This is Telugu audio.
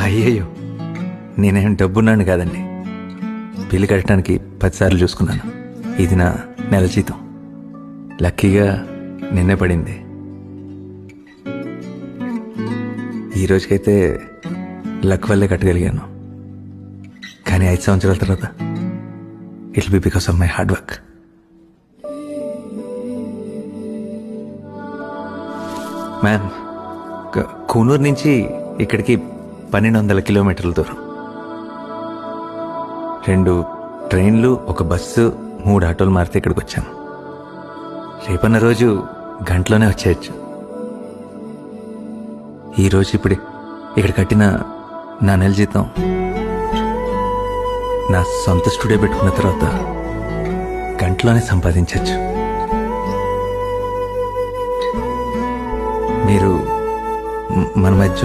అయ్యయ్యో, నేనేం డబ్బున్నాను కాదండి. బిల్లు కట్టడానికి 10 సార్లు చూసుకున్నాను. ఇది నా నెల జీతం. లక్కీగా నిన్నే పడింది. ఈ రోజుకైతే లక్ వల్లే కట్టగలిగాను. కానీ 5 సంవత్సరాల తర్వాత it be because of my hard work. Ma'am, Coonoor నుంచి ఇక్కడికి 1200 కిలోమీటర్ల దూరం. 2 ట్రైన్లు, 1 బస్సు, 3 ఆటోలు మారితే ఇక్కడికి వచ్చాను. రేపన్న రోజు గంటలోనే వచ్చేయచ్చు. ఈరోజు ఇప్పుడు ఇక్కడ కట్టిన నా నెల జీతం నా సొంత స్టూడియో పెట్టుకున్న తర్వాత గంటలోనే సంపాదించవచ్చు. మీరు మన మధ్య